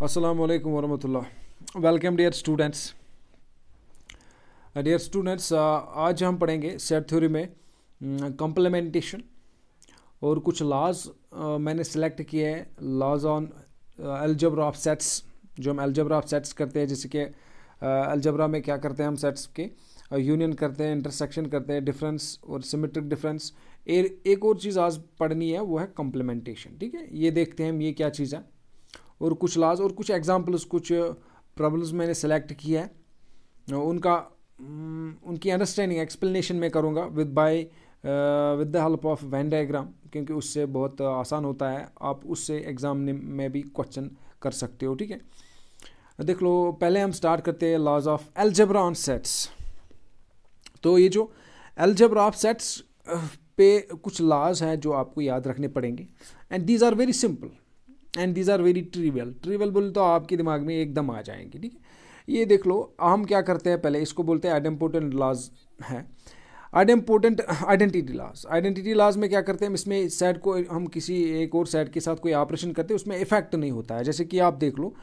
अस्सलामु अलैकुम वरहमतुल्लाह। Welcome dear students. आज हम पढ़ेंगे सेट थ्योरी में कॉम्प्लीमेंटेशन और कुछ लॉज मैंने सेलेक्ट किए हैं। Laws on algebra of sets, जो हम अलजेब्रा ऑफ सेट्स करते हैं, जैसे कि अलजेब्रा में क्या करते हैं हम सेट्स के यूनियन करते हैं, इंटरसेक्शन करते हैं, डिफरेंस और सिमेट्रिक डिफरेंस। एक और चीज़ आज पढ़नी है, वो है कॉम्प्लीमेंटेशन। ठीक है, ये देखते हैं हम ये क्या चीज़ है और कुछ लॉज और कुछ एग्जांपल्स, कुछ प्रॉब्लम्स मैंने सेलेक्ट किया है। उनकी अंडरस्टैंडिंग एक्सप्लेनेशन मैं करूँगा with the help of Venn diagram, क्योंकि उससे बहुत आसान होता है। आप उससे एग्ज़ाम में भी क्वेश्चन कर सकते हो। ठीक है, देख लो, पहले हम स्टार्ट करते हैं laws of algebra on sets. तो ये जो अलजेब्रा ऑफ सेट्स पे कुछ लॉज हैं जो आपको याद रखने पड़ेंगे, and these are very simple and these are very trivial बोल तो आपके दिमाग में एकदम आ जाएंगे। ठीक है, ये देख लो, हम क्या करते हैं, पहले इसको बोलते हैं आइडेम्पोटेंट लॉज है। आइडेम्पोटेंट आइडेंटिटी लॉज में क्या करते हैं, इसमें सेट को हम किसी एक और सेट के साथ कोई ऑपरेशन करते हैं, उसमें इफेक्ट नहीं होता है। जैसे कि आप देख लो,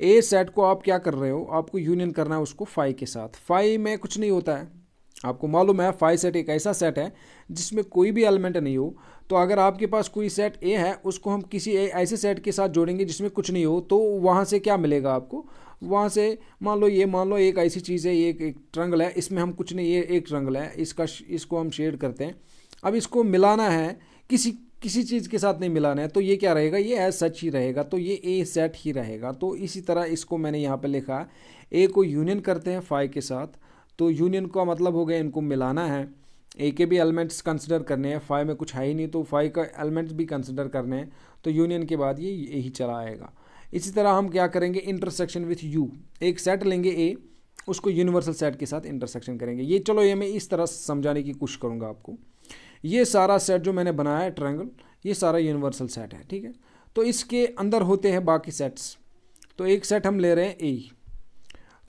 ए सेट को आप क्या कर रहे हो, आपको यूनियन करना है उसको फाई के साथ। फाई में कुछ नहीं होता है, आपको मालूम है फाई सेट एक ऐसा सेट है जिसमें कोई भी एलिमेंट नहीं हो। तो अगर आपके पास कोई सेट ए है, उसको हम किसी ऐसे सेट के साथ जोड़ेंगे जिसमें कुछ नहीं हो, तो वहाँ से क्या मिलेगा आपको, वहाँ से मान लो एक ऐसी चीज़ है, ये एक ट्रायंगल है, इसमें हम कुछ नहीं, ये एक ट्रायंगल है, इसको हम शेड करते हैं। अब इसको मिलाना है, किसी चीज़ के साथ नहीं मिलाना है, तो ये क्या रहेगा, ये एज सच ही रहेगा, तो ये ए सेट ही रहेगा। तो इसी तरह इसको मैंने यहाँ पे लिखा, ए को यूनियन करते हैं फाई के साथ, तो यूनियन का मतलब हो गया इनको मिलाना है। ए के भी एलिमेंट्स कंसिडर करने हैं, फाई में कुछ है ही नहीं, तो फाई का एलिमेंट्स भी कंसिडर करने हैं, तो यूनियन के बाद ये यही चला आएगा। इसी तरह हम क्या करेंगे, इंटरसेक्शन विथ यू, एक सेट लेंगे ए, उसको यूनिवर्सल सेट के साथ इंटरसेक्शन करेंगे। ये चलो, ये मैं इस तरह समझाने की कोशिश करूँगा आपको। ये सारा सेट जो मैंने बनाया है ट्रायंगल, ये सारा यूनिवर्सल सेट है। ठीक है, तो इसके अंदर होते हैं बाकी सेट्स, तो एक सेट हम ले रहे हैं ए।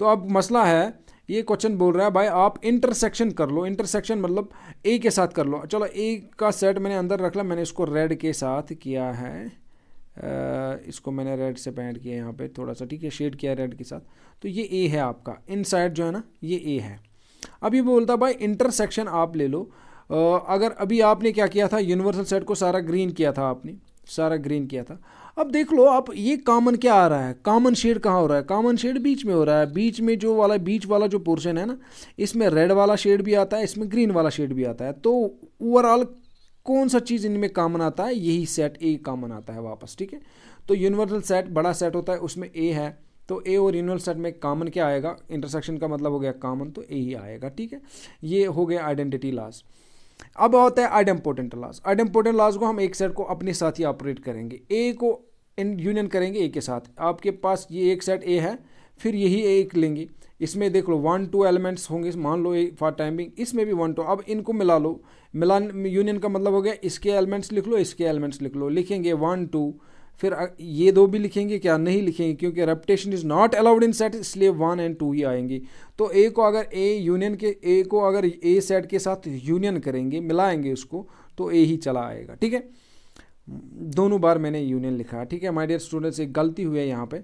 तो अब मसला है, ये क्वेश्चन बोल रहा है भाई आप इंटरसेक्शन कर लो, इंटरसेक्शन मतलब ए के साथ कर लो। चलो, ए का सेट मैंने अंदर रख ला, मैंने इसको रेड के साथ किया है, इसको मैंने रेड से पेंट किया यहाँ पे थोड़ा सा, ठीक है, शेड किया रेड के साथ। तो ये ए है आपका, इनसाइड जो है ना, ये ए है। अब ये बोलता भाई इंटरसेक्शन आप ले लो। अगर अभी आपने क्या किया था, यूनिवर्सल सेट को सारा ग्रीन किया था, आपने सारा ग्रीन किया था। अब देख लो, आप ये कॉमन क्या आ रहा है, कॉमन शेड कहाँ हो रहा है, कॉमन शेड बीच में हो रहा है। बीच में जो वाला बीच वाला जो पोर्शन है ना, इसमें रेड वाला शेड भी आता है, इसमें ग्रीन वाला शेड भी आता है। तो ओवरऑल कौन सा चीज़ इनमें कॉमन आता है, यही सेट ए कॉमन आता है वापस। ठीक है, तो यूनिवर्सल सेट बड़ा सेट होता है, उसमें ए है, तो ए और यूनिवर्सल सेट में कॉमन क्या आएगा, इंटरसेक्शन का मतलब हो गया कॉमन, तो ए ही आएगा। ठीक है, ये हो गया आइडेंटिटी लॉज। अब होता है आइडेम्पोटेंट लॉज। आइडेम्पोटेंट लॉज को हम एक सेट को अपने साथ ही ऑपरेट करेंगे, ए को यूनियन करेंगे ए के साथ। आपके पास ये एक सेट ए है, फिर यही एक लेंगे, इसमें देख लो 1 2 एलिमेंट्स होंगे, मान लो फॉर टाइमिंग, इसमें भी 1 2। अब इनको मिला लो, मिलान यूनियन का मतलब हो गया इसके एलिमेंट्स लिख लो, इसके एलिमेंट्स लिख लो, लिखेंगे 1 2, फिर ये दो भी लिखेंगे क्या, नहीं लिखेंगे, क्योंकि repetition is not allowed in set, इसलिए 1 और 2 ही आएंगे। तो ए को अगर ए सेट के साथ यूनियन करेंगे, मिलाएंगे उसको, तो ए ही चला आएगा। ठीक है, दोनों बार मैंने यूनियन लिखा। ठीक है माय डियर स्टूडेंट्स, एक गलती हुई है यहाँ पे,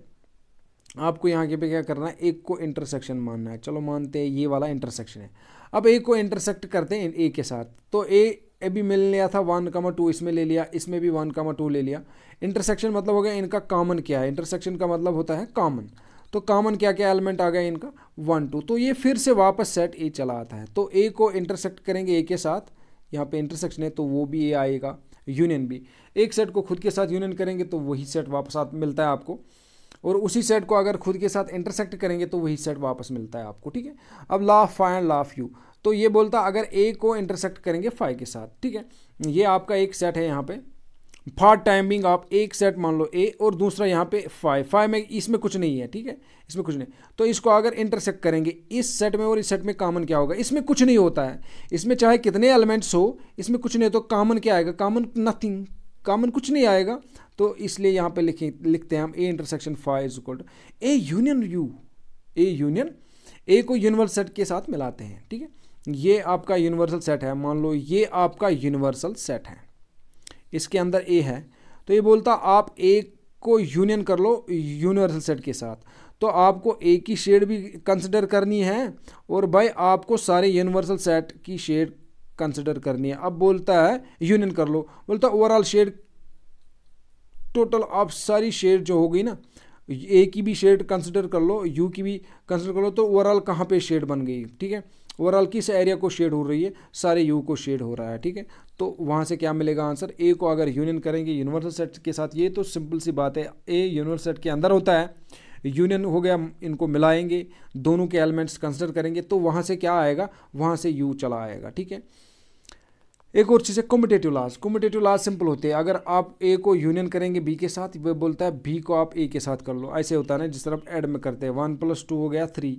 आपको यहाँ के पे क्या करना है, एक को इंटरसेक्शन मानना है। चलो मानते हैं ये वाला इंटरसेक्शन है। अब ए को इंटरसेक्ट करते हैं ए के साथ, तो ए भी मिल लिया था 1,2, इसमें ले लिया, इसमें भी 1,2 ले लिया। इंटरसेक्शन मतलब हो गया इनका कॉमन क्या है, इंटरसेक्शन का मतलब होता है कॉमन। तो कॉमन क्या क्या एलिमेंट आ गया इनका, 1 2, तो ये फिर से वापस सेट ए चला आता है। तो ए को इंटरसेक्ट करेंगे ए के साथ, यहाँ पे इंटरसेक्शन है तो वो भी ए आएगा, यूनियन भी। एक सेट को खुद के साथ यूनियन करेंगे तो वही सेट वापस मिलता है आपको, और उसी सेट को अगर खुद के साथ इंटरसेक्ट करेंगे तो वही सेट वापस मिलता है आपको। ठीक है, अब law of phi and law of U, तो ये बोलता अगर ए को इंटरसेक्ट करेंगे फाई के साथ। ठीक है, ये आपका एक सेट है यहाँ पे, फॉर टाइमिंग आप एक सेट मान लो ए, और दूसरा यहाँ पे फाई में इसमें कुछ नहीं है। ठीक है, इसमें कुछ नहीं, तो इसको अगर इंटरसेक्ट करेंगे इस सेट में और इस सेट में, कॉमन क्या होगा, इसमें कुछ नहीं होता है, इसमें चाहे कितने एलिमेंट्स हो, इसमें कुछ नहीं, तो कॉमन क्या आएगा, कॉमन नथिंग, कॉमन कुछ नहीं आएगा। तो इसलिए यहाँ पे लिखते हैं हम A intersection phi is equal to A union U, A union, A को यूनिवर्सल सेट के साथ मिलाते हैं। ठीक है, ये आपका यूनिवर्सल सेट है, मान लो ये आपका यूनिवर्सल सेट है, इसके अंदर ए है, तो ये बोलता आप ए को यूनियन कर लो यूनिवर्सल सेट के साथ, तो आपको ए की शेड भी कंसिडर करनी है और भाई आपको सारे यूनिवर्सल सेट की शेड कंसिडर करनी है। अब बोलता है यूनियन कर लो, बोलता है ओवरऑल शेड, टोटल आप सारी शेड जो हो गई ना, ए की भी शेड कंसिडर कर लो, यू की भी कंसिडर कर लो, तो ओवरऑल कहाँ पे शेड बन गई, ठीक है, ओवरऑल किस एरिया को शेड हो रही है, सारे यू को शेड हो रहा है, ठीक है। तो वहाँ से क्या मिलेगा आंसर, ए को अगर यूनियन करेंगे यूनिवर्सल सेट के साथ, ये तो सिंपल सी बात है, ए यूनिवर्सल सेट के अंदर होता है, यूनियन हो गया, इनको मिलाएंगे, दोनों के एलिमेंट्स कंसिडर करेंगे, तो वहाँ से क्या आएगा, वहाँ से यू चला आएगा, ठीक है। एक और चीज़ है कम्यूटेटिव लाज। कम्यूटेटिव लाज सिंपल होते हैं, अगर आप ए को यूनियन करेंगे बी के साथ, वह बोलता है बी को आप ए के साथ कर लो, ऐसे होता है ना, जिस तरह आप ऐड में करते हैं 1 + 2 हो गया 3,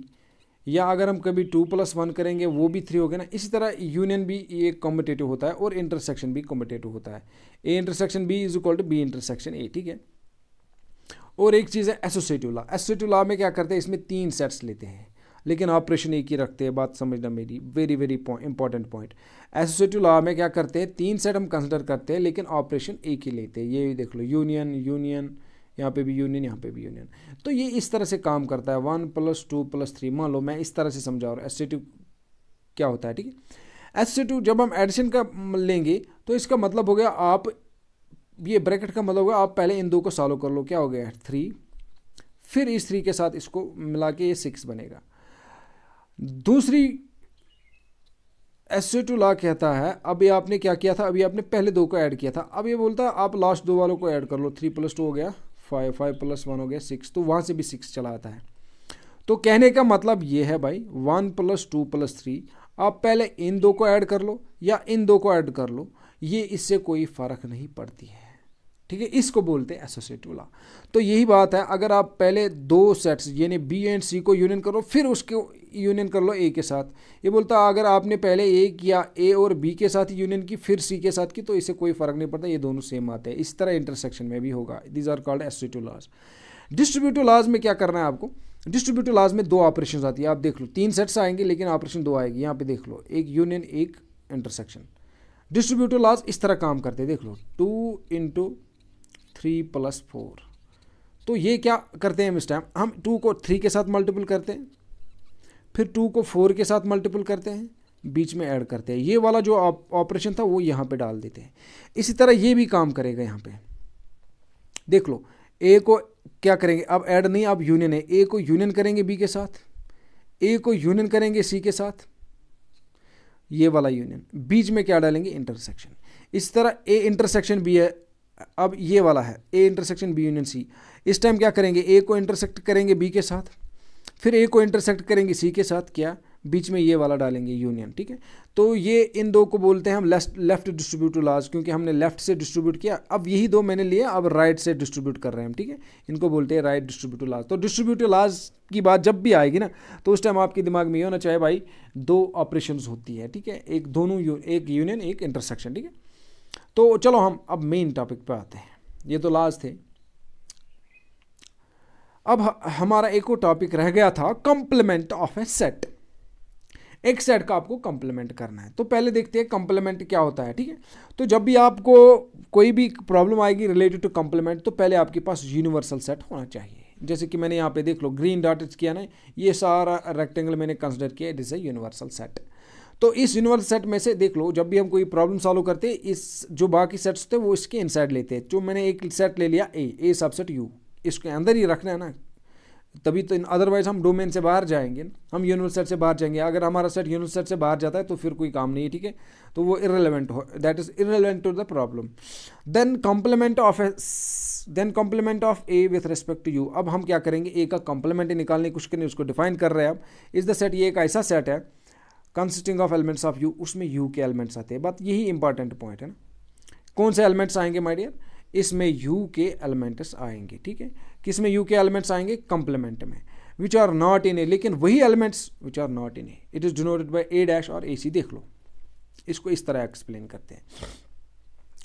या अगर हम कभी 2 + 1 करेंगे वो भी 3 हो गया ना। इसी तरह यूनियन भी ये कम्यूटेटिव होता है और इंटरसेक्शन भी कम्यूटेटिव होता है, A intersection B is equal to B intersection A, ठीक है। और एक चीज़ है एसोसिएटिव लॉ। एसोसिएटिव लॉ में क्या करते हैं, इसमें 3 सेट्स लेते हैं लेकिन ऑपरेशन एक ही रखते हैं, बात समझना मेरी, very very important point. Associative law में क्या करते हैं, 3 सेट हम कंसिडर करते हैं लेकिन ऑपरेशन एक ही लेते हैं, ये देख लो यूनियन यूनियन, यहाँ पे भी यूनियन, यहाँ पे भी यूनियन। तो ये इस तरह से काम करता है, 1 + 2 + 3, मान लो मैं इस तरह से समझा रहा हूँ एसोसिएटिव क्या होता है, ठीक है। एसोसिएटिव जब हम एडिशन का लेंगे तो इसका मतलब हो गया, आप ये ब्रैकेट का मतलब होगा, आप पहले इन दो को सॉल्व कर लो, क्या हो गया 3, फिर इस 3 के साथ इसको मिला के ये 6 बनेगा। दूसरी एसोसिएटिव लॉ कहता है, अभी आपने क्या किया था, अभी आपने पहले 2 को ऐड किया था, अब ये बोलता है आप लास्ट 2 वालों को ऐड कर लो, 3 + 2 हो गया 5, 5 + 1 हो गया 6, तो वहाँ से भी 6 चला आता है। तो कहने का मतलब ये है भाई, 1 + 2 + 3, आप पहले इन 2 को ऐड कर लो या इन 2 को ऐड कर लो, ये इससे कोई फ़र्क नहीं पड़ती है, ठीक है। इसको बोलते हैं एसोसिएटिव लॉ। तो यही बात है, अगर आप पहले 2 सेट्स यानी बी एंड सी को यूनियन करो, फिर उसको यूनियन कर लो ए के साथ, ये बोलता है अगर आपने पहले ए किया, ए और बी के साथ यूनियन की, फिर सी के साथ की, तो इससे कोई फ़र्क नहीं पड़ता, ये दोनों सेम आते हैं। इस तरह इंटरसेक्शन में भी होगा, these are called associative laws. Distributive laws में क्या करना है आपको, डिस्ट्रीब्यूटिव लॉज में 2 ऑपरेशन आती है, आप देख लो 3 सेट्स आएंगे लेकिन ऑपरेशन 2 आएगी, यहाँ पे देख लो, एक यूनियन एक इंटरसेक्शन। डिस्ट्रीब्यूटिव लॉज इस तरह काम करते हैं, देख लो 2 × 3 + 4, तो ये क्या करते हैं इस टाइम, हम 2 को 3 के साथ मल्टीपल करते हैं, फिर 2 को 4 के साथ मल्टीपल करते हैं, बीच में ऐड करते हैं, ये वाला जो ऑपरेशन था वो यहाँ पे डाल देते हैं। इसी तरह ये भी काम करेगा, यहाँ पे देख लो, ए को क्या करेंगे, अब ऐड नहीं, अब यूनियन है, ए को यूनियन करेंगे बी के साथ, ए को यूनियन करेंगे सी के साथ, ये वाला यूनियन, बीच में क्या डालेंगे, इंटरसेक्शन। इस तरह ए इंटरसेक्शन बी है, अब ये वाला है A intersection B union C, इस टाइम क्या करेंगे, ए को इंटरसेक्ट करेंगे बी के साथ, फिर ए को इंटरसेक्ट करेंगे सी के साथ, क्या बीच में ये वाला डालेंगे यूनियन, ठीक है। तो ये इन 2 को बोलते हैं हम लेफ्ट डिस्ट्रीब्यूटिव लॉज, क्योंकि हमने लेफ्ट से डिस्ट्रीब्यूट किया, अब यही 2 मैंने लिए, अब राइट से डिस्ट्रीब्यूट कर रहे हैं हम, ठीक है। इनको बोलते हैं राइट डिस्ट्रीब्यूटिव लॉज। तो डिस्ट्रीब्यूटिव लॉज की बात जब भी आएगी ना, तो उस टाइम आपके दिमाग में ये होना चाहिए भाई, 2 ऑपरेशंस होती है, ठीक है, एक दोनों एक यूनियन एक इंटरसेक्शन, ठीक है। तो चलो हम अब मेन टॉपिक पे आते हैं, ये तो लॉज थे। अब हमारा एक और टॉपिक रह गया था, कंप्लीमेंट ऑफ ए सेट। एक सेट का आपको कंप्लीमेंट करना है, तो पहले देखते हैं कंप्लीमेंट क्या होता है, ठीक है। तो जब भी आपको कोई भी प्रॉब्लम आएगी रिलेटेड टू कंप्लीमेंट, तो पहले आपके पास यूनिवर्सल सेट होना चाहिए। जैसे कि मैंने यहाँ पे देख लो ग्रीन डॉट किया ना, ये सारा रेक्टेंगल मैंने कंसिडर किया, it is a universal set. तो इस यूनिवर्सल सेट में से देख लो, जब भी हम कोई प्रॉब्लम सॉल्व करते हैं, इस जो बाकी सेट्स होते हैं वो इसके इनसाइड लेते हैं। जो मैंने एक सेट ले लिया ए सबसेट यू, इसके अंदर ही रखना है ना, तभी तो, अदरवाइज हम डोमेन से बाहर जाएंगे, हम यूनिवर्सल सेट से बाहर जाएंगे। अगर हमारा सेट यूनिवर्सल सेट से बाहर जाता है तो फिर कोई काम नहीं है, ठीक है, तो वो इररिलेवेंट हो, that is irrelevant to the problem. Then complement of A with respect to U. अब हम क्या करेंगे, ए का कॉम्प्लीमेंट निकालने की कोशिश करेंगे, उसको डिफाइन कर रहे हैं। अब इज द सेट, ये एक ऐसा सेट है consisting of elements of you, उसमें यू के एलिमेंट्स आते हैं। बात यही इंपॉर्टेंट पॉइंट है ना, कौन से एलिमेंट्स आएंगे माय डियर, इसमें यू के एलिमेंट्स आएंगे, ठीक है। किसमें यू के एलिमेंट्स आएंगे, कंप्लीमेंट में, विच आर नॉट इन ए, लेकिन वही elements which are not in A, it is denoted by A dash और ए सी। देख लो, इसको इस तरह एक्सप्लेन करते हैं।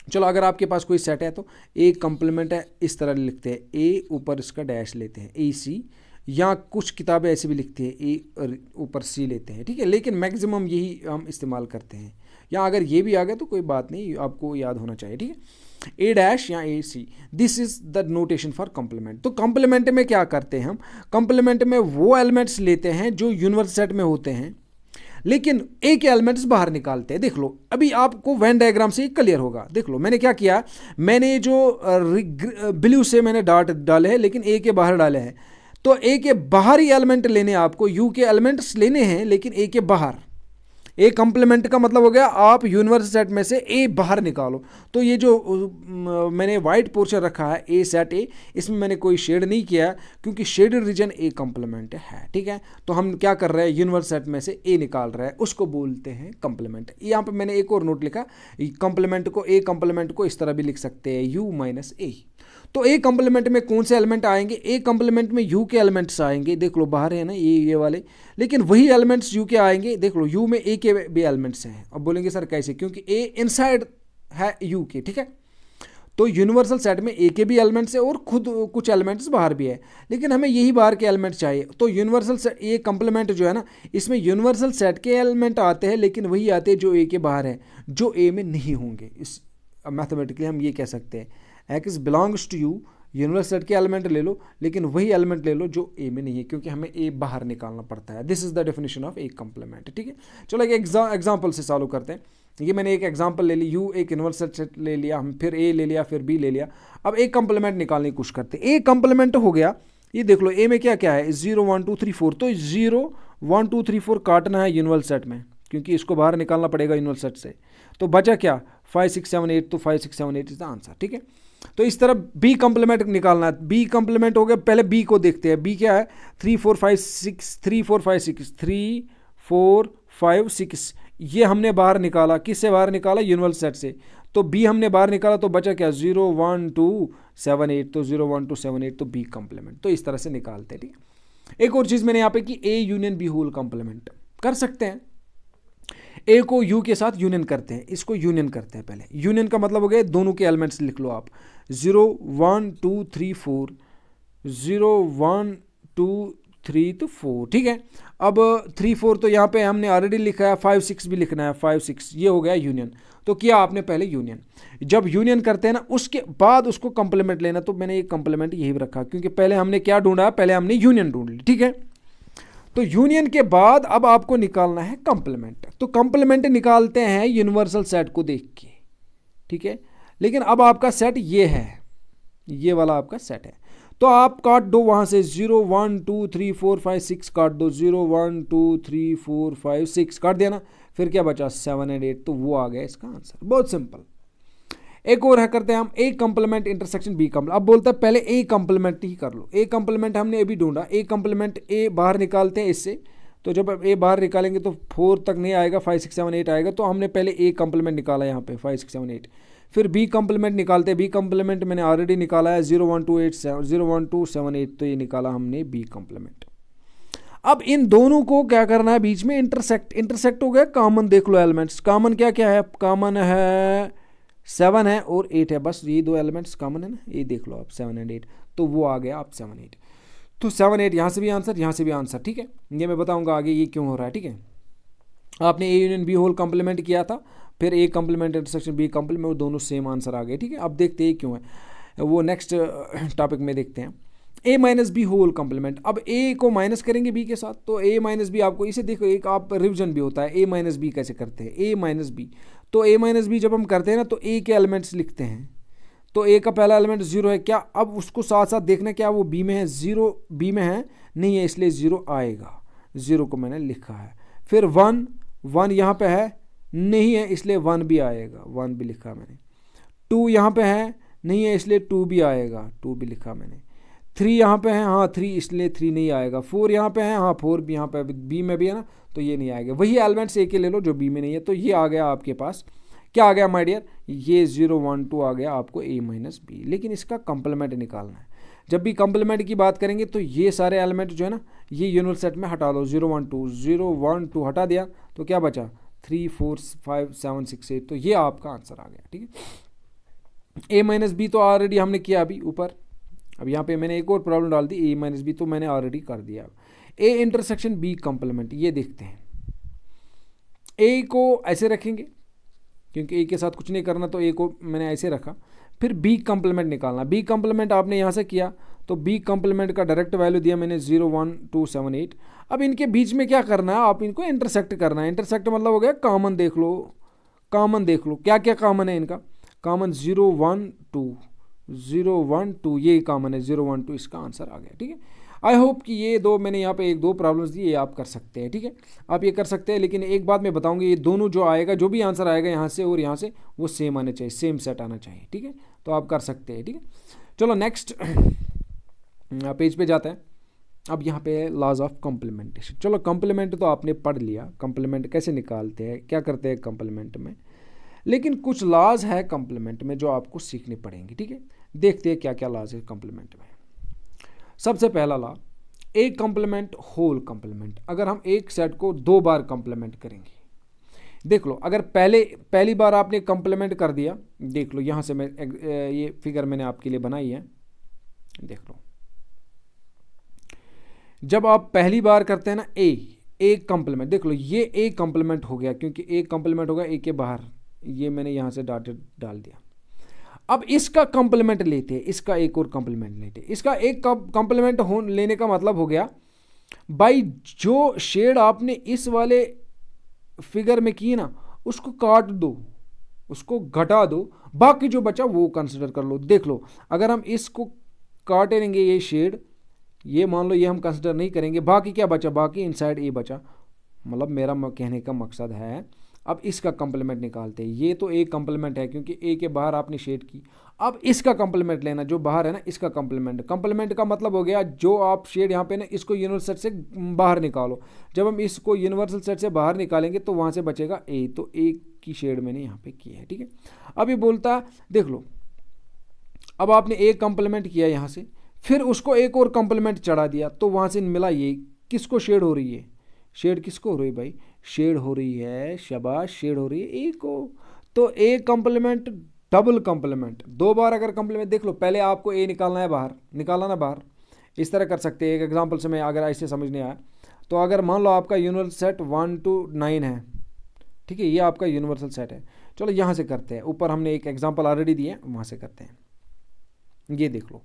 चलो, अगर आपके पास कोई सेट है तो ए कंप्लीमेंट है, इस तरह लिखते हैं, ए ऊपर इसका डैश लेते हैं ए सी, या कुछ किताबें ऐसी भी लिखती है ए ऊपर सी लेते हैं, ठीक है, लेकिन मैक्सिमम यही हम इस्तेमाल करते हैं। या अगर ये भी आ गया तो कोई बात नहीं, आपको याद होना चाहिए, ठीक है। ए डैश या A C, this is the notation for complement. तो कंप्लीमेंट में क्या करते हैं हम, कंप्लीमेंट में वो एलिमेंट्स लेते हैं जो यूनिवर्सल सेट में होते हैं, लेकिन ए के एलिमेंट्स बाहर निकालते हैं। देख लो, अभी आपको वेन डायग्राम से क्लियर होगा। देख लो मैंने क्या किया, मैंने जो ब्लू से मैंने डॉट डाले हैं लेकिन ए के बाहर डाले हैं। तो ए के बाहर ही एलिमेंट लेने, आपको यू के एलिमेंट्स लेने हैं लेकिन ए के बाहर। ए कंप्लीमेंट का मतलब हो गया आप यूनिवर्सल सेट में से ए बाहर निकालो। तो ये जो मैंने वाइट पोर्शन रखा है ए सेट ए, इसमें मैंने कोई शेड नहीं किया क्योंकि शेडेड रीजन ए कंप्लीमेंट है। ठीक है, तो हम क्या कर रहे हैं, यूनिवर्सल सेट में से ए निकाल रहे हैं, उसको बोलते हैं कंप्लीमेंट। यहाँ पे मैंने एक और नोट लिखा, कंप्लीमेंट को ए कंप्लीमेंट को इस तरह भी लिख सकते हैं, यू माइनस ए। तो ए कंप्लीमेंट में कौन से एलिमेंट आएंगे, ए कंप्लीमेंट में यू के एलिमेंट्स आएंगे। देख लो बाहर है ना ये वाले, लेकिन वही एलिमेंट्स यू के आएंगे। देख लो यू में ए के भी एलिमेंट्स हैं। अब बोलेंगे सर कैसे, क्योंकि ए इनसाइड है यू के। ठीक है, तो यूनिवर्सल सेट में ए के भी एलिमेंट्स है और खुद कुछ एलिमेंट्स बाहर भी है, लेकिन हमें यही बाहर के एलिमेंट्स चाहिए। तो यूनिवर्सल सेट ए कंप्लीमेंट जो है ना, इसमें यूनिवर्सल सेट के एलिमेंट आते हैं लेकिन वही आते हैं जो ए के बाहर है, जो ए में नहीं होंगे। इस मैथमेटिकली हम ये कह सकते हैं X belongs to U, universal set के एलिमेंट ले लो लेकिन वही एलिमेंट ले लो जो ए में नहीं है, क्योंकि हमें ए बाहर निकालना पड़ता है। This is the definition of A complement. ठीक है, चलो एक एग्जांपल से चालू करते हैं। ये मैंने एक एग्जांपल ले ली, यू एक यूनिवर्सल सेट ले लिया, हम फिर ए ले लिया, फिर बी ले लिया। अब ए कंप्लीमेंट निकालने की कोशिश करते हैं। ए कंप्लीमेंट हो गया, ये देख लो ए में क्या क्या है, 0 1 2 3 4। तो 0 1 2 3 4 काटना है यूनिवर्सल सेट में, क्योंकि इसको बाहर निकालना पड़ेगा यूनिवर्सल सेट से। तो बचा क्या, 5 6 7 8। तो 5 6 7 8 इज द आंसर। ठीक है, तो इस तरह बी कंप्लीमेंट निकालना है। बी कंप्लीमेंट हो गया, पहले बी को देखते हैं। बी क्या है, 3 4 5 6, 3 4 5 6, 3 4 5 6। ये हमने बाहर निकाला, किससे बाहर निकाला, यूनिवर्सल सेट से। तो बी हमने बाहर निकाला, तो बचा क्या, 0 1 2 7 8। तो 0 1 2 7 8, तो बी कंप्लीमेंट। तो इस तरह से निकालते हैं। ठीक है, एक और चीज़ मैंने यहाँ पे कि A union B whole complement कर सकते हैं। ए को यू के साथ यूनियन करते हैं, इसको यूनियन करते हैं। पहले यूनियन का मतलब हो गया दोनों के एलिमेंट्स लिख लो आप, 0 1 2 3 4, 0 1 2 3 तो 4। ठीक है, अब 3 4 तो यहाँ पे हमने ऑलरेडी लिखा है, 5 6 भी लिखना है, 5 6। ये हो गया यूनियन। तो किया आपने पहले यूनियन। जब यूनियन करते हैं ना, उसके बाद उसको कंप्लीमेंट लेना। तो मैंने ये कंप्लीमेंट यही रखा, क्योंकि पहले हमने क्या ढूंढा, पहले हमने यूनियन ढूंढ ली। ठीक है, तो यूनियन के बाद अब आपको निकालना है कंप्लीमेंट। तो कंप्लीमेंट निकालते हैं यूनिवर्सल सेट को देख के। ठीक है, लेकिन अब आपका सेट ये है, ये वाला आपका सेट है। तो आप काट दो वहां से, 0 1 2 3 4 5 6 काट दो, 0 1 2 3 4 5 6 काट दिया ना, फिर क्या बचा, 7 और 8। तो वो आ गया इसका आंसर, बहुत सिंपल। एक और है करते हैं हम, ए कंप्लीमेंट इंटरसेक्शन बी कंप्लीमेंट। अब बोलता है पहले ए कंप्लीमेंट ही कर लो। ए कंप्लीमेंट हमने अभी ढूंढा, ए कंप्लीमेंट ए बाहर निकालते हैं इससे। तो जब ए बाहर निकालेंगे तो 4 तक नहीं आएगा, 5 6 7 8 आएगा। तो हमने पहले ए कंप्लीमेंट निकाला यहाँ पे 5 6 7 8। फिर बी कंप्लीमेंट निकालते हैं। बी कंप्लीमेंट मैंने ऑलरेडी निकाला है, 0 1 2 8 7, 0 1 2 7 8। तो ये निकाला हमने बी कंप्लीमेंट। अब इन दोनों को क्या करना है, बीच में इंटरसेक्ट हो गया। कॉमन देख लो एलिमेंट्स, कॉमन क्या क्या है, कॉमन है 7 है और 8 है, बस ये दो एलिमेंट्स कॉमन है ना, ये देख लो आप 7 और 8। तो वो आ गया आप 7 8। तो 7 8 यहाँ से भी आंसर, यहाँ से भी आंसर। ठीक है, ये मैं बताऊंगा आगे ये क्यों हो रहा है। ठीक है, आपने A union B whole complement किया था, फिर A complement intersection B complement, वो दोनों सेम आंसर आ गए। ठीक है, अब देखते हैं क्यों है, वो नेक्स्ट टॉपिक में देखते हैं। ए माइनस बी होल कंप्लीमेंट। अब ए को माइनस करेंगे बी के साथ, तो ए माइनस बी आपको इसे देखो, एक आप रिविजन भी होता है, ए माइनस बी कैसे करते हैं, ए माइनस बी। तो ए माइनस बी जब हम करते हैं ना, तो ए के एलिमेंट्स लिखते हैं। तो ए का पहला एलिमेंट 0 है क्या, अब उसको साथ साथ देखना क्या वो बी में है, 0 बी में है नहीं है, इसलिए 0 आएगा, 0 को मैंने लिखा है। फिर 1 यहाँ पे है नहीं है, इसलिए 1 भी आएगा, 1 भी लिखा मैंने। 2 यहाँ पे है नहीं है, इसलिए 2 भी आएगा, 2 भी लिखा मैंने। 3 यहाँ पे है, हाँ 3, इसलिए 3 नहीं आएगा। 4 यहाँ पे है, हाँ 4 भी यहाँ पे बी में भी है ना, तो ये नहीं आएगा। वही एलिमेंट्स ए के ले लो जो बी में नहीं है। तो ये आ गया आपके पास, क्या आ गया माय डियर, ये 0 1 2 आ गया आपको ए माइनस बी। लेकिन इसका कंप्लीमेंट निकालना है। जब भी कंप्लीमेंट की बात करेंगे तो ये सारे एलिमेंट जो है ना, ये यूनिवर्सल सेट में हटा दो। 0 1 2 0 1 2 हटा दिया, तो क्या बचा, 3 4 5 7 6 8। तो ये आपका आंसर आ गया। ठीक है, ए माइनस बी तो ऑलरेडी हमने किया अभी ऊपर। अब यहाँ पे मैंने एक और प्रॉब्लम डाल दी, ए माइनस बी तो मैंने ऑलरेडी कर दिया। ए इंटरसेक्शन बी कंप्लीमेंट, ये देखते हैं। ए को ऐसे रखेंगे क्योंकि ए के साथ कुछ नहीं करना, तो ए को मैंने ऐसे रखा। फिर बी कम्प्लीमेंट निकालना। बी कम्प्लीमेंट आपने यहाँ से किया तो बी कम्प्लीमेंट का डायरेक्ट वैल्यू दिया मैंने 0 1 2 7 8। अब इनके बीच में क्या करना है, आप इनको इंटरसेक्ट करना है। इंटरसेक्ट मतलब हो गया कॉमन देख लो, कॉमन देख लो क्या क्या कॉमन है इनका। कॉमन 0 1 2, 0 1 2 ये कॉमन है, 0 1 2 इसका आंसर आ गया। ठीक है, आई होप कि ये दो मैंने यहाँ पे एक दो प्रॉब्लम्स दी, ये आप कर सकते हैं। ठीक है, आप ये कर सकते हैं, लेकिन एक बात मैं बताऊंगी, ये दोनों जो आएगा, जो भी आंसर आएगा यहाँ से और यहाँ से, वो सेम आने चाहिए, सेम सेट आना चाहिए। ठीक है, तो आप कर सकते हैं। ठीक है, चलो नेक्स्ट पेज पे जाते हैं। अब यहाँ पे लॉज ऑफ कॉम्प्लीमेंटेशन। चलो कॉम्प्लीमेंट तो आपने पढ़ लिया, कॉम्प्लीमेंट कैसे निकालते हैं, क्या करते हैं कॉम्प्लीमेंट में, लेकिन कुछ लॉज है कॉम्प्लीमेंट में जो आपको सीखने पड़ेंगे। ठीक है, देखते हैं क्या क्या लॉज है कॉम्प्लीमेंट में। सबसे पहला लॉ, एक कॉम्प्लीमेंट होल कॉम्प्लीमेंट। अगर हम एक सेट को दो बार कॉम्प्लीमेंट करेंगे, देख लो, अगर पहली बार आपने कॉम्प्लीमेंट कर दिया, देख लो यहाँ से मैं ये फिगर मैंने आपके लिए बनाई है, देख लो, जब आप पहली बार करते हैं ना एक कॉम्प्लीमेंट, देख लो ये एक कॉम्प्लीमेंट हो गया, क्योंकि एक कॉम्प्लीमेंट होगा ए के बाहर, ये मैंने यहाँ से डॉटेड डाल दिया। अब इसका कॉम्प्लीमेंट लेते हैं, इसका एक और कॉम्प्लीमेंट लेते हैं। इसका एक कॉम्प्लीमेंट लेने का मतलब हो गया भाई, जो शेड आपने इस वाले फिगर में की ना, उसको काट दो, उसको घटा दो, बाकी जो बचा वो कंसिडर कर लो। देख लो, अगर हम इसको काटेंगे, ये शेड, ये मान लो ये हम कंसिडर नहीं करेंगे, बाकी क्या बचा, बाकी इनसाइड ए बचा। मतलब मेरा कहने का मकसद है, अब इसका कॉम्प्लीमेंट निकालते हैं। ये तो एक कॉम्प्लीमेंट है क्योंकि ए के बाहर आपने शेड की। अब इसका कॉम्प्लीमेंट लेना, जो बाहर है ना, इसका कॉम्प्लीमेंट। कॉम्प्लीमेंट का मतलब हो गया, जो आप शेड यहाँ पे ना, इसको यूनिवर्सल सेट से बाहर निकालो। जब हम इसको यूनिवर्सल सेट से बाहर निकालेंगे तो वहाँ से बचेगा ए, तो ए की शेड मैंने यहाँ पे की है। ठीक है, अब ये बोलता है, देख लो, अब आपने एक कॉम्प्लीमेंट किया यहाँ से, फिर उसको एक और कॉम्प्लीमेंट चढ़ा दिया, तो वहाँ से मिला ये, किसको शेड हो रही है, शेड किसको हो रही है भाई, शेड हो रही है, शाबाश, शेड हो रही है ए को। तो एक कॉम्प्लीमेंट डबल कॉम्प्लीमेंट, दो बार अगर कॉम्प्लीमेंट, देख लो, पहले आपको ए निकालना है बाहर, निकाला ना बाहर, इस तरह कर सकते हैं। एक एग्जांपल से मैं, अगर ऐसे समझ नहीं आया तो, अगर मान लो आपका यूनिवर्सल सेट 1 to 9 है, ठीक है, ये आपका यूनिवर्सल सेट है। चलो यहाँ से करते हैं, ऊपर हमने एक एग्जाम्पल ऑलरेडी दिए, वहाँ से करते हैं। ये देख लो,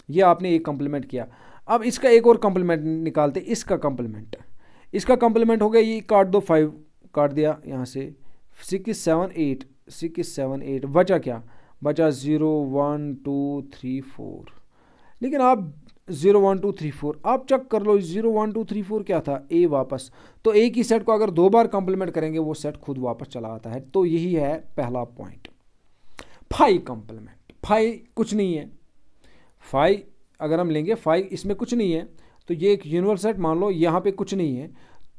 ये आपने एक कॉम्प्लीमेंट किया। अब इसका एक और कॉम्प्लीमेंट निकालते, इसका कॉम्प्लीमेंट, इसका कॉम्प्लीमेंट हो गया, ये काट दो, 5 काट दिया यहाँ से, 6 7 8, 6 7 8, बचा क्या, बचा 0 1 2 3 4। लेकिन आप 0 1 2 3 4 आप चेक कर लो, 0 1 2 3 4 क्या था, ए वापस। तो ए की सेट को अगर दो बार कॉम्प्लीमेंट करेंगे, वो सेट खुद वापस चला आता है। तो यही है पहला पॉइंट, 5 कॉम्प्लीमेंट। 5 कुछ नहीं है, 5 अगर हम लेंगे, 5 इसमें कुछ नहीं है, तो ये एक यूनिवर्सल सेट मान लो, यहाँ पे कुछ नहीं है,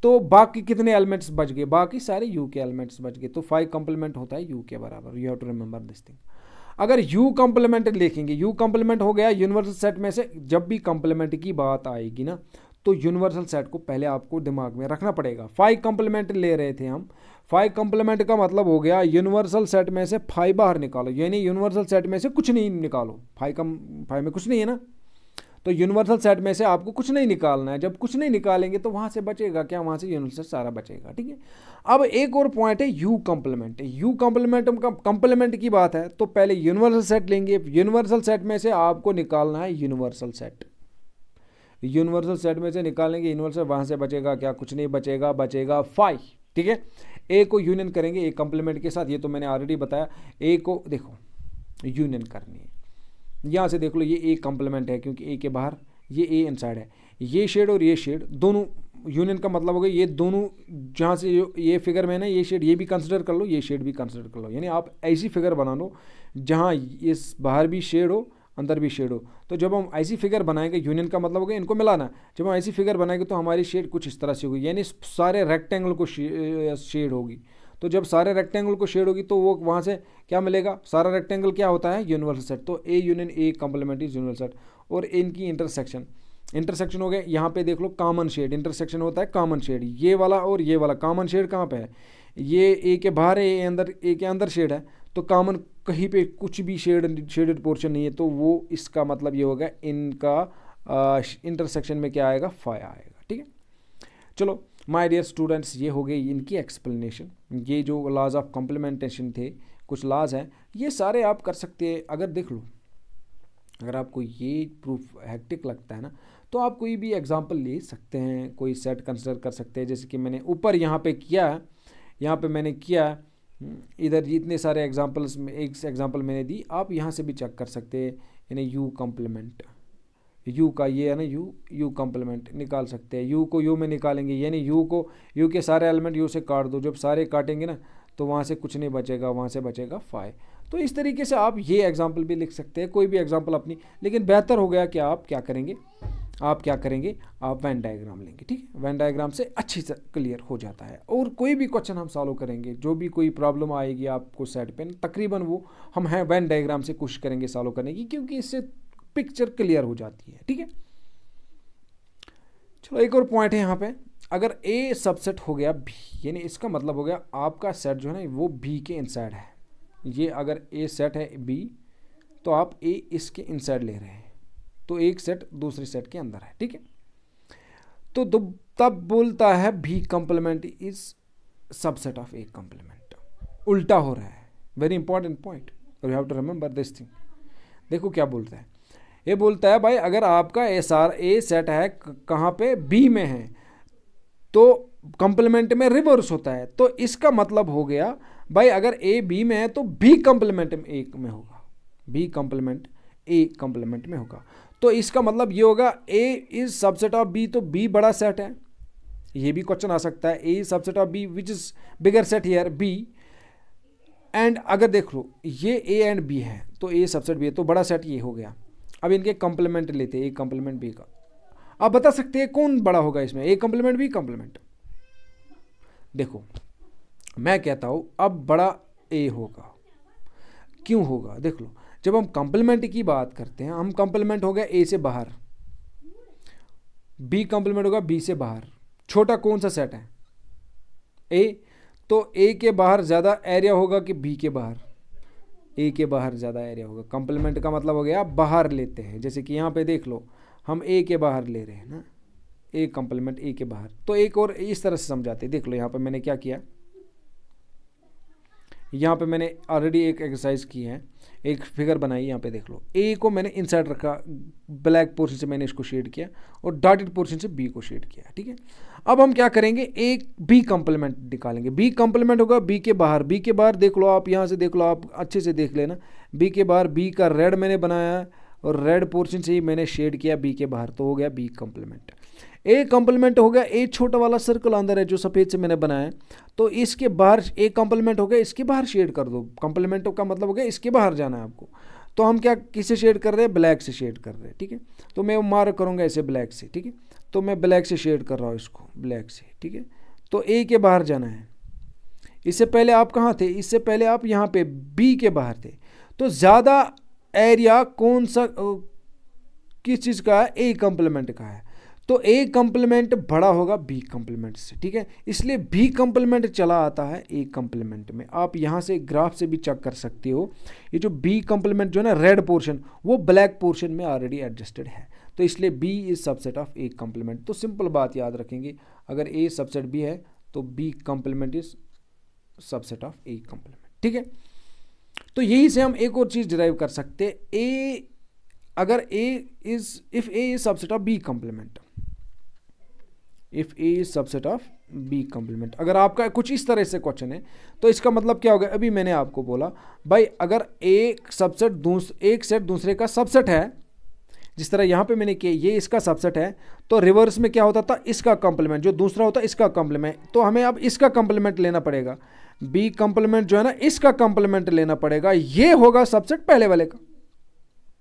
तो बाकी कितने एलिमेंट्स बच गए, बाकी सारे यू के एलिमेंट्स बच गए। तो 5 कॉम्प्लीमेंट होता है यू के बराबर, you have to remember this thing. अगर यू कॉम्प्लीमेंट लिखेंगे, यू कॉम्प्लीमेंट हो गया यूनिवर्सल सेट में से। जब भी कॉम्प्लीमेंट की बात आएगी ना, तो यूनिवर्सल सेट को पहले आपको दिमाग में रखना पड़ेगा। 5 कॉम्प्लीमेंट ले रहे थे हम, 5 कॉम्प्लीमेंट का मतलब हो गया यूनिवर्सल सेट में से 5 बाहर निकालो, यानी यूनिवर्सल सेट में से कुछ नहीं निकालो। 5 में कुछ नहीं है ना, तो यूनिवर्सल सेट में से आपको कुछ नहीं निकालना है। जब कुछ नहीं निकालेंगे तो वहाँ से बचेगा क्या, वहाँ से यूनिवर्सल सारा बचेगा। ठीक है, अब एक और पॉइंट है यू कॉम्प्लीमेंट। यू कॉम्प्लीमेंट की बात है, तो पहले यूनिवर्सल सेट लेंगे, यूनिवर्सल सेट में से आपको निकालना है यूनिवर्सल सेट। यूनिवर्सल सेट में से निकालेंगे यूनिवर्सल, वहाँ से बचेगा क्या, कुछ नहीं बचेगा, बचेगा 5। ठीक है, ए को यूनियन करेंगे एक कॉम्प्लीमेंट के साथ, ये तो मैंने ऑलरेडी बताया। ए को देखो यूनियन करनी है, यहाँ से देख लो, ये ए कॉम्प्लीमेंट है क्योंकि ए के बाहर ये ए इनसाइड है। ये शेड और ये शेड दोनों यूनियन का मतलब हो गया, ये दोनों जहाँ से ये फिगर में ना, ये शेड ये भी कंसिडर कर लो, ये शेड भी कंसिडर कर लो। यानी आप ऐसी फिगर बना लो जहाँ इस बाहर भी शेड हो, अंदर भी शेड हो। तो जब हम ऐसी फिगर बनाएंगे, यूनियन का मतलब हो गया इनको मिलाना। जब हम ऐसी फिगर बनाएंगे तो हमारी शेड कुछ इस तरह से होगी, यानी सारे रेक्टेंगल को शेड होगी। तो जब सारे रेक्टेंगल को शेड होगी तो वो वहाँ से क्या मिलेगा, सारा रेक्टेंगल क्या होता है, यूनिवर्सल सेट। तो A union A complement is universal set. और इनकी इंटरसेक्शन हो गया, यहाँ पे देख लो कॉमन शेड, इंटरसेक्शन होता है कॉमन शेड। ये वाला और ये वाला कॉमन शेड कहाँ पे है, ये ए के बाहर है, ए के अंदर शेड है, तो कॉमन कहीं पे कुछ भी शेडेड पोर्शन नहीं है। तो वो इसका मतलब ये होगा, इनका इंटरसेक्शन में क्या आएगा, 5 आएगा। ठीक है, चलो माय डियर स्टूडेंट्स, ये हो गई इनकी एक्सप्लेनेशन। ये जो लॉज ऑफ कॉम्प्लीमेंटेशन थे, कुछ लाज हैं, ये सारे आप कर सकते हैं। अगर देख लो, अगर आपको ये प्रूफ हेक्टिक लगता है ना, तो आप कोई भी एग्जांपल ले सकते हैं, कोई सेट कंसिडर कर सकते हैं। जैसे कि मैंने ऊपर यहाँ पे किया, यहाँ पे मैंने किया, इधर जितने सारे एग्जांपल्स में एक एग्जांपल मैंने दी, आप यहाँ से भी चेक कर सकते हैं। यानी यू कम्प्लीमेंट, यू का ये है ना, यू कम्प्लीमेंट निकाल सकते हैं। यू को यू में निकालेंगे, यानी यू को, यू के सारे एलिमेंट यू से काट दो, जब सारे काटेंगे ना तो वहाँ से कुछ नहीं बचेगा, वहाँ से बचेगा 5। तो इस तरीके से आप ये एग्जांपल भी लिख सकते हैं, कोई भी एग्जांपल अपनी। लेकिन बेहतर हो गया कि आप क्या करेंगे, आप वेन डायग्राम लेंगे, ठीक है। वेन डायग्राम से अच्छी से क्लियर हो जाता है। और कोई भी क्वेश्चन हम सॉल्व करेंगे, जो भी कोई प्रॉब्लम आएगी आपको सेट पे, तकरीबन वो हम हैं वेन डायग्राम से कोशिश करेंगे सॉल्व करने की, क्योंकि इससे पिक्चर क्लियर हो जाती है, ठीक है। चलो एक और पॉइंट है यहाँ पे, अगर ए सबसेट हो गया बी, यानी इसका मतलब हो गया आपका सेट जो है ना वो बी के इनसाइड है। ये अगर ए सेट है बी, तो आप ए इसके इनसाइड ले रहे हैं, तो एक सेट दूसरे सेट के अंदर है, ठीक है। तो तब बोलता है B complement is subset of A complement. उल्टा हो रहा है, very important point, you have to remember this thing. देखो क्या बोलता है, ये बोलता है भाई अगर आपका ए सेट है कहाँ पे, बी में है, तो कंप्लीमेंट में रिवर्स होता है। तो इसका मतलब हो गया भाई अगर ए बी में है तो बी कंप्लीमेंट में ए में होगा, बी कंप्लीमेंट ए कंप्लीमेंट में होगा। तो इसका मतलब ये होगा A is subset of B, तो बी बड़ा सेट है। ये भी क्वेश्चन आ सकता है, A is subset of B which is bigger set here B. And अगर देख लो ये ए एंड बी है, तो ए सबसेट बी है, तो बड़ा सेट ये हो गया। अब इनके कंप्लीमेंट लेते हैं, ए कंप्लीमेंट बी का। आप बता सकते हैं कौन बड़ा होगा इसमें, ए कंप्लीमेंट बी कंप्लीमेंट। देखो मैं कहता हूं अब बड़ा ए होगा। क्यों होगा, देख लो, जब हम कंप्लीमेंट की बात करते हैं, हम कंप्लीमेंट हो गया ए से बाहर, बी कंप्लीमेंट होगा बी से बाहर। छोटा कौन सा सेट है, ए, तो ए के बाहर ज़्यादा एरिया होगा कि बी के बाहर, ए के बाहर ज़्यादा एरिया होगा। कंप्लीमेंट का मतलब हो गया बाहर लेते हैं, जैसे कि यहाँ पे देख लो हम ए के बाहर ले रहे हैं ना, ए कंप्लीमेंट ए के बाहर। तो एक और इस तरह से समझाते हैं, देख लो यहाँ पे मैंने क्या किया, यहाँ पे मैंने ऑलरेडी एक एक्सरसाइज की है, एक फिगर बनाई, यहाँ पे देख लो ए को मैंने इनसाइड रखा, ब्लैक पोर्शन से मैंने इसको शेड किया और डॉटेड पोर्शन से बी को शेड किया, ठीक है। अब हम क्या करेंगे, एक बी कंप्लीमेंट निकालेंगे। बी कंप्लीमेंट होगा बी के बाहर, बी के बाहर देख लो आप, यहाँ से देख लो आप, अच्छे से देख लेना, बी के बाहर बी का रेड मैंने बनाया और रेड पोर्शन से ही मैंने शेड किया बी के बाहर, तो हो गया बी कंप्लीमेंट। ए कंप्लीमेंट हो गया, ए छोटा वाला सर्कल अंदर है जो सफ़ेद से मैंने बनाया, तो इसके बाहर ए कंप्लीमेंट हो गया, इसके बाहर शेड कर दो। कंप्लीमेंट का मतलब हो गया इसके बाहर जाना है आपको। तो हम क्या किसे शेड कर रहे हैं, ब्लैक से शेड कर रहे हैं, ठीक है। तो मैं मार्क करूँगा इसे ब्लैक से, ठीक है। तो मैं ब्लैक से शेड कर रहा हूँ इसको, ब्लैक से, ठीक है। तो ए के बाहर जाना है। इससे पहले आप कहाँ थे, इससे पहले आप यहाँ पे बी के बाहर थे। तो ज़्यादा एरिया कौन सा किस चीज़ का है, ए कंप्लीमेंट का है। तो ए कंप्लीमेंट बड़ा होगा बी कंप्लीमेंट से, ठीक है। इसलिए बी कंप्लीमेंट चला आता है ए कंप्लीमेंट में। आप यहाँ से ग्राफ से भी चेक कर सकते हो, ये जो बी कंप्लीमेंट जो है ना, रेड पोर्शन वो ब्लैक पोर्शन में ऑलरेडी एडजस्टेड है, तो इसलिए B is subset of A complement. तो सिंपल बात याद रखेंगे, अगर ए सबसेट बी है तो B complement is subset of A complement, ठीक है। तो यही से हम एक और चीज़ डिराइव कर सकते हैं, ए अगर A is if A is subset of B complement, if A is subset of B complement. अगर आपका कुछ इस तरह से क्वेश्चन है तो इसका मतलब क्या होगा, अभी मैंने आपको बोला भाई अगर एक सबसेट एक सेट दूसरे का सबसेट है, जिस तरह यहाँ पे मैंने किया ये इसका सबसेट है, तो रिवर्स में क्या होता था, इसका कंप्लीमेंट, जो दूसरा होता है इसका कंप्लीमेंट। तो हमें अब इसका कंप्लीमेंट लेना पड़ेगा, बी कंप्लीमेंट जो है ना इसका कंप्लीमेंट लेना पड़ेगा। ये होगा सबसेट पहले वाले का,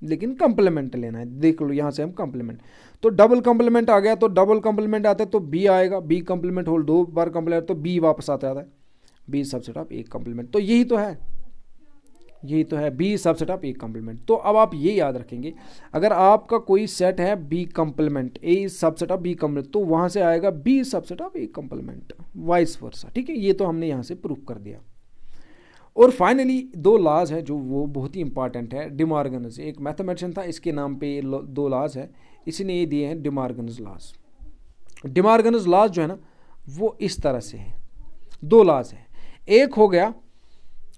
लेकिन कंप्लीमेंट लेना है। देख लो यहाँ से हम कंप्लीमेंट, तो डबल कंप्लीमेंट आ गया, तो डबल कंप्लीमेंट आता है तो बी आएगा, बी कंप्लीमेंट होल दो बार कंप्लीमेंट, तो बी वापस आता है, B subset of A complement. तो यही तो है, यही तो है B subset of A complement. तो अब आप ये याद रखेंगे, अगर आपका कोई सेट है B complement, A is subset of B complement, तो वहाँ से आएगा B subset of A complement, vice versa, ठीक है। ये तो हमने यहाँ से प्रूव कर दिया। और फाइनली दो लॉज है जो वो बहुत ही इंपॉर्टेंट है, डिमॉर्गन्स, एक मैथमेटिशियन था, इसके नाम पे दो लॉज है, इसी ने ये दिए हैं डिमॉर्गन्स लॉज। डिमॉर्गन्स लॉज जो है ना वो इस तरह से है, दो लॉज है। एक हो गया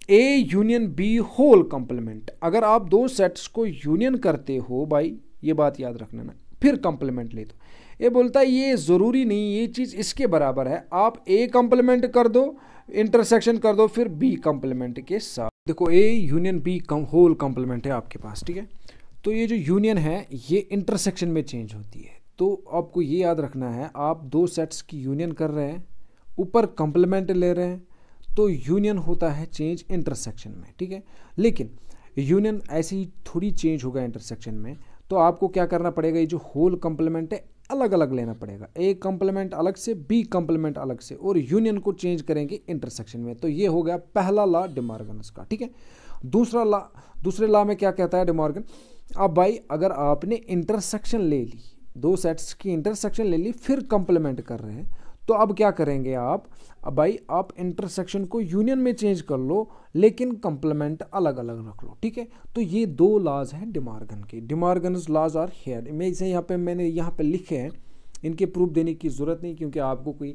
A union B whole complement, अगर आप दो सेट्स को यूनियन करते हो भाई, ये बात याद रखना ना, फिर कंप्लीमेंट ले दो। ये बोलता है ये ज़रूरी नहीं ये चीज़ इसके बराबर है, आप ए कंप्लीमेंट कर दो, इंटरसेक्शन कर दो, फिर बी कंप्लीमेंट के साथ। देखो A union B whole complement है आपके पास, ठीक है। तो ये जो यूनियन है ये इंटरसेक्शन में चेंज होती है। तो आपको ये याद रखना है, आप दो सेट्स की यूनियन कर रहे हैं, ऊपर कंप्लीमेंट ले रहे हैं, तो यूनियन होता है चेंज इंटरसेक्शन में, ठीक है। लेकिन यूनियन ऐसे ही थोड़ी चेंज होगा इंटरसेक्शन में, तो आपको क्या करना पड़ेगा, ये जो होल कंप्लीमेंट है अलग अलग लेना पड़ेगा, ए कंप्लीमेंट अलग से, बी कंप्लीमेंट अलग से, और यूनियन को चेंज करेंगे इंटरसेक्शन में। तो ये हो गया पहला लॉ डे मॉर्गन्स का, ठीक है। दूसरे लॉ में क्या कहता है डे मॉर्गन, अब भाई अगर आपने इंटरसेक्शन ले ली, दो सेट्स की इंटरसेक्शन ले ली, फिर कंप्लीमेंट कर रहे हैं, तो अब क्या करेंगे आप, अब भाई आप इंटरसेक्शन को यूनियन में चेंज कर लो, लेकिन कंप्लीमेंट अलग अलग रख लो, ठीक है। तो ये दो लॉज हैं डे मॉर्गन के, De Morgan's laws are here. मैं इसे मैंने यहाँ पे लिखे हैं, इनके प्रूफ देने की ज़रूरत नहीं, क्योंकि आपको कोई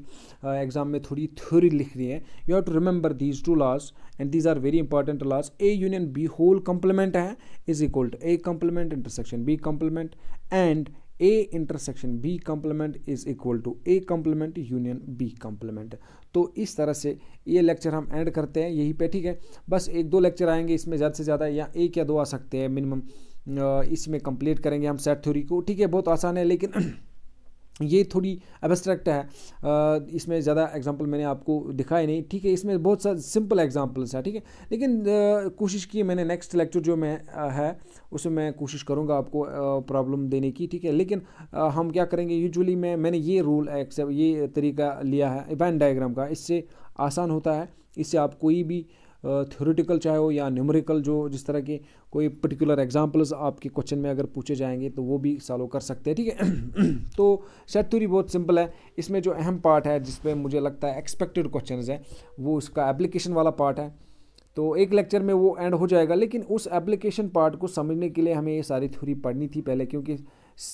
एग्जाम में थोड़ी थ्योरी लिखनी है। You have to remember these two laws and these are very important laws. A union B whole complement है is equal to A complement intersection B complement, and A intersection B complement is equal to A complement union B complement. तो इस तरह से ये lecture हम add करते हैं यहीं पे, ठीक है। बस एक दो लेक्चर आएंगे इसमें, ज़्यादा से ज़्यादा या एक या दो आ सकते हैं मिनिमम, इसमें कंप्लीट करेंगे हम सेट थ्योरी को, ठीक है। बहुत आसान है, लेकिन ये थोड़ी एब्स्ट्रैक्ट है, इसमें ज़्यादा एग्जांपल मैंने आपको दिखाए नहीं, ठीक है। इसमें बहुत सा सिंपल एग्जांपल्स है, ठीक है। लेकिन कोशिश की मैंने नेक्स्ट लेक्चर जो मैं है उसमें मैं कोशिश करूँगा आपको प्रॉब्लम देने की, ठीक है। लेकिन हम क्या करेंगे, यूजुअली मैंने ये रूल एक्सेप्ट, ये तरीका लिया है वेन डायग्राम का, इससे आसान होता है, इससे आप कोई भी थ्योरेटिकल चाहे हो या न्यूमेरिकल, जो जिस तरह के कोई पर्टिकुलर एग्जांपल्स आपके क्वेश्चन में अगर पूछे जाएंगे तो वो भी सॉल्व कर सकते हैं, ठीक है। तो सेट थ्योरी बहुत सिंपल है, इसमें जो अहम पार्ट है जिस पे मुझे लगता है एक्सपेक्टेड क्वेश्चंस है, वो इसका एप्लीकेशन वाला पार्ट है। तो एक लेक्चर में वो एंड हो जाएगा, लेकिन उस एप्लीकेशन पार्ट को समझने के लिए हमें ये सारी थ्योरी पढ़नी थी पहले, क्योंकि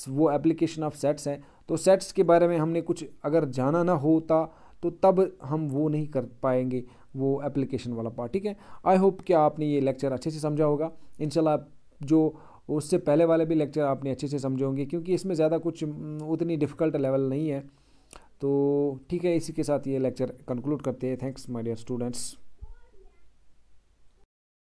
वो एप्लीकेशन ऑफ सेट्स है। तो सेट्स के बारे में हमने कुछ अगर जाना ना होता तो तब हम वो नहीं कर पाएंगे, वो एप्लीकेशन वाला पार्ट, ठीक है। आई होप कि आपने ये लेक्चर अच्छे से समझा होगा। इंशाल्लाह जो उससे पहले वाले भी लेक्चर आपने अच्छे से समझे होंगे, क्योंकि इसमें ज़्यादा कुछ उतनी डिफ़िकल्ट लेवल नहीं है। तो ठीक है, इसी के साथ ये लेक्चर कंक्लूड करते हैं। Thanks my dear students.